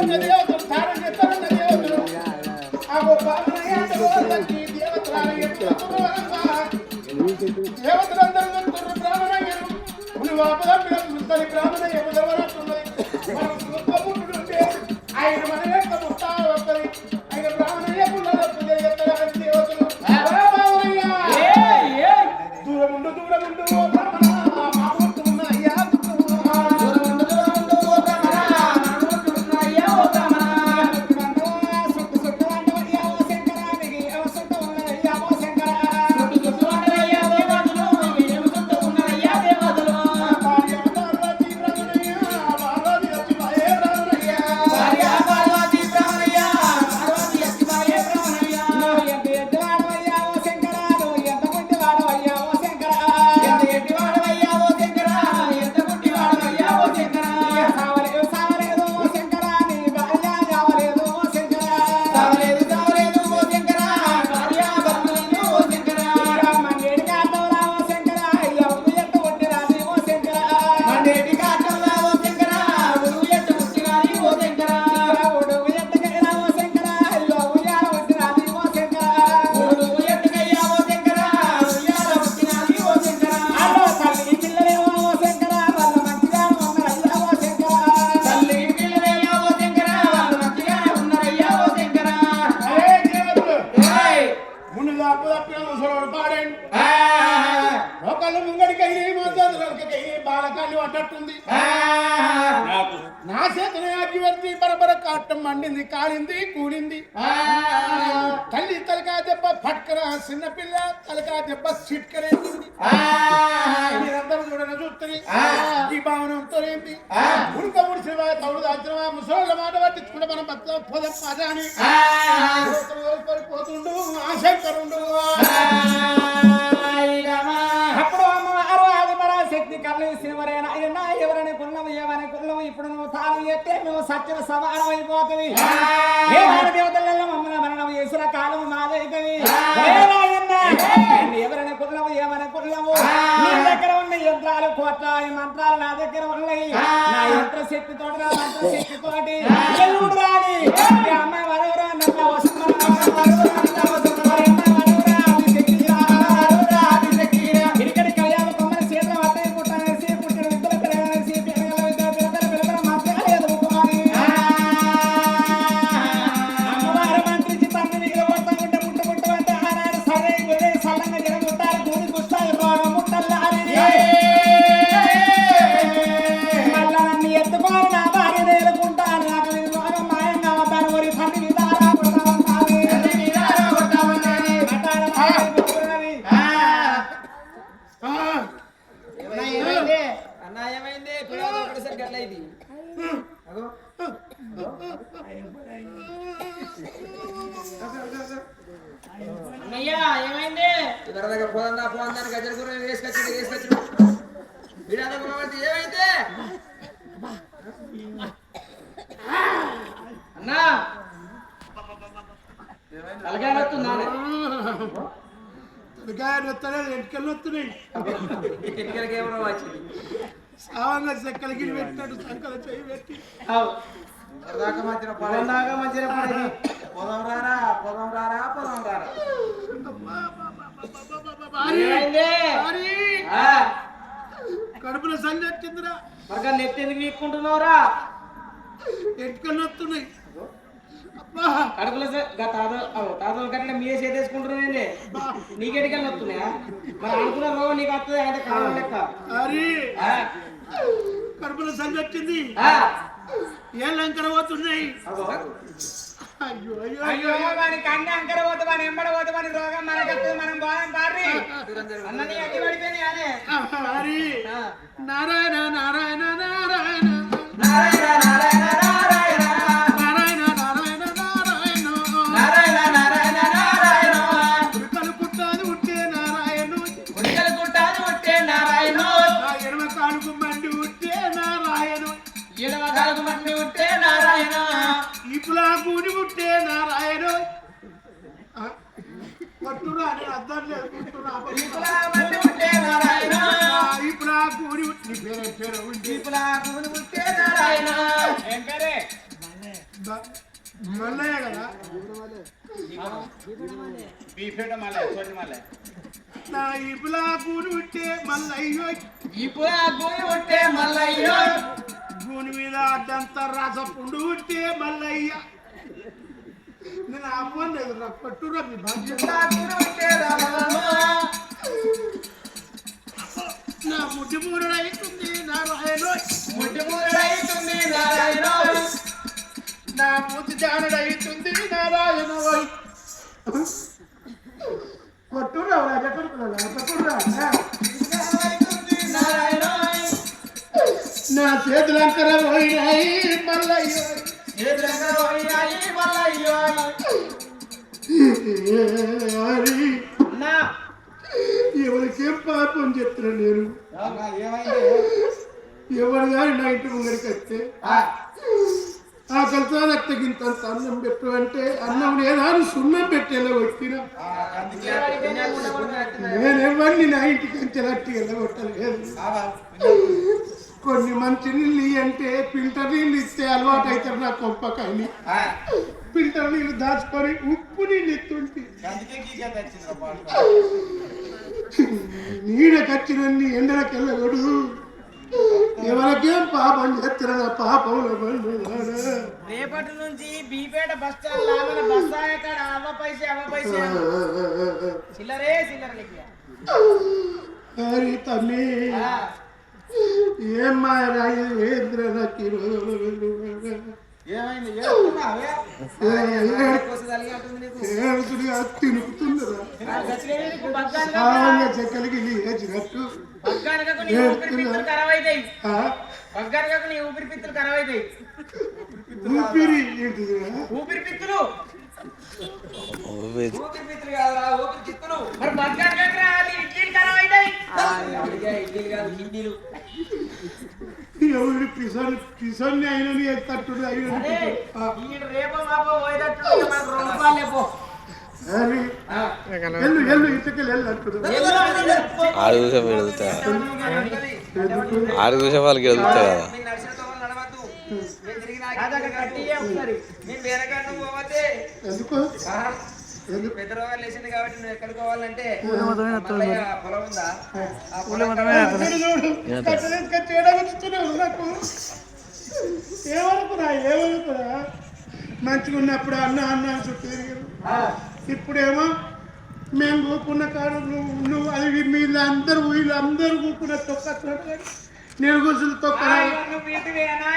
ఎత్తరున్న దేవతలు తారని ఎత్తరున్న దేవతలు ఆ దేవతలందరూ బ్రాహ్మణయ్యను బ్రాహ్మణయ్య ముట్టడుంటే ఆయన మన యొక్క ముట్టా వస్తుంది ఆయన బ్రాహ్మణయ్య దేవతలు దూరముండు దూరముండు నా చేతనే అగ్గివర్తి బరబర కాటం మండింది కాలింది కూడింది తల్లి తలకా దెబ్బ పట్కర చిన్నపిల్ల తలకా దెబ్బ చిట్కరేసింది మీరందరూ చూడని చూస్తుంది ఈ భావనంతో ఏంటి ఉడక ఉడిసివా తౌడు దాచినవా ముసోళ్ళ మాట పట్టించుకుంటే మనం పొదం పదాని పోతుండు ఆశంకరుండు శక్తి కళ్ళేసినవరైనా అయినా ఎవరైనా కుళ్ళము ఏమైనా కుళ్ళము ఇప్పుడు నువ్వు తాళం ఎత్తే నువ్వు సత్యం సమానం అయిపోతుంది దేవతలలో మమ్మల్ని మరణం చేసిన కాలం మాదైతుంది ఎవరైనా కుళ్ళము ఏమైనా కుళ్ళము నీ దగ్గర ఉన్న యంత్రాలు కోట్ల మంత్రాలు నా దగ్గర ఉన్నాయి నా యంత్ర శక్తితో నా మంత్ర శక్తితోటి రాని అమ్మ వరవరా నమ్మ ఏమైంది ఇద్దరు దగ్గర పోదా పోదాన్ని గజల కూర వేసుకొచ్చి ఏమైతే అన్నా తలకాయ వస్తుందా తలకాయ వస్తలేదు ఎంటికలు వస్తున్నాయి ఎంటికలకి ఏమన్నా వచ్చింది సావంగా చెక్కలకి పెట్టినట్టు సంకల చేయి పెట్టి పొదం రారా కడుపులో సంజ వచ్చిందిరా మరగా నెత్తి ఎందుకు వీక్కుంటున్నావురా ఎంటికలు వస్తున్నాయి కడుపులో తాతల కట్టిన మీరే చేసేసుకుంటున్నానండి నీకెటికలు వస్తున్నాయా మరి అనుకున్న రోగం నీకు వస్తుంది అంటే కాలం లెక్క కడుపులో సంజ వచ్చింది ఏ లంకర పోతున్నాయి అయ్యో అయ్యో వానికి అన్ని అంకర పోతే వాని ఎంబడ పోతే వాని రోగం మనకత్తు మనం బాధం పారి అన్నని అట్టి పడిపోయినాయి అదే నారాయణ నారాయణ నారాయణ నారాయణ నారాయణ నారాయణ నారాయణ నారాయణ నారాయణ నారాయణ నారాయణ ఉడకలు కుట్టాది ఉట్టే నారాయణ ఉడకలు కుట్టాది ఉట్టే నారాయణ ఎడమ కాలుకు మండి ఉట్టే నారాయణ ఎడమ కాలుకు మండి ఉట్టే నారాయణ ఇప్పులా కూడి ఉట్టే నారాయణ కొట్టురా అని అర్థం లేదు ఇప్పులా మండి ఉట్టే నారాయణ ఇప్పులా కూడి ఉట్టి పేరు ఇప్పులా కూడి ఉట్టే నారాయణ ఏం పేరే మల్లయ్య కదా బీఫేట మళ్ళీ చోటి మళ్ళీ నా ఇపులా గూని ఉంటే మల్లయ్యో ఇప్పుడు ఆ గోయి ఉంటే మల్లయ్యో గూని మీద అడ్డంతా రసపుండు ఉంటే మల్లయ్య నేను అవ్వలేదు నా పట్టురా మీ బాధ్యత నా ముడ్డి మూడైతుంది నారాయణ నా ముద్దు జానుడైతుంది నారాయణ పట్టురా నా చేతులంకర పోయినాయి మల్లయ్యో ఎవరికేం పాపం చెప్తున్నా నేను ఎవరు కానీ నా ఇంటి ముందరికి వస్తే ఆకలితో రక్తగింత అన్నం పెట్టు అంటే అన్నం లేదా అని సున్నం పెట్టేలా కొట్టినా నేనెవరిని నా ఇంటికి అంచెలట్టి వెళ్ళగొట్టలేదు కొన్ని మంచి నీళ్ళు అంటే ఫిల్టర్ నీళ్ళు ఇస్తే అలవాటు అవుతారు నా కొంపకాయని ఫిల్టర్ నీళ్ళు దాచుకొని ఉప్పు నీళ్ళు ఎత్తుంటే నీడకొచ్చినన్ని ఎండలకు వెళ్ళకూడదు ఎవరికేం పాపం చేస్తున్నా నా పాపంలో రేపటి నుంచి బీపేట బస్ స్టాండ్ లాగా బస్ కాడ అవ్వ పైసే చిల్లరే హరి తమ్మి ఏం మారాయి ఏంద్ర నాకు ఏమైంది తినుకుతుందిరా చెక్కలకి లేచినట్టు ఊపిరిపిత్తులు ఖరాబ్ అవుతాయి ఊపిరి ఏంటిదిరా ఊపిరిపిత్తులు కాదురా ఊపిరిపిత్తులు మరి బగ్గాని ఇడ్లీలు ఖరాబ్ అవుతాయి ఇడ్లీలు కాదు హిందీలు ఎవరి పిసన్ని అయినని తట్టుడు అయిన రేపో బాబో పోయేటట్టు మనకు 2 రూపాయలు లేపో ఎల్లు ఇంటికెళ్ళి వెళ్ళట్టు 6 నిమిషం వెళ్తా 6 నిమిషం వాళ్ళకి వెళ్తా కదా ఎందుకు పెద్ద రోగాలు లేచింది కాబట్టి నువ్వు ఎక్కడికి పోవాలంటే పొలం ఉందా ఏమనుకురా మంచిగా ఉన్నప్పుడు అన్న చుట్టూ తిరిగారు ఇప్పుడేమో మేము కూకున్న కాడు నువ్వు అది వీళ్ళందరూ కూకున్న తొక్క నేను కూర్చుని తొక్క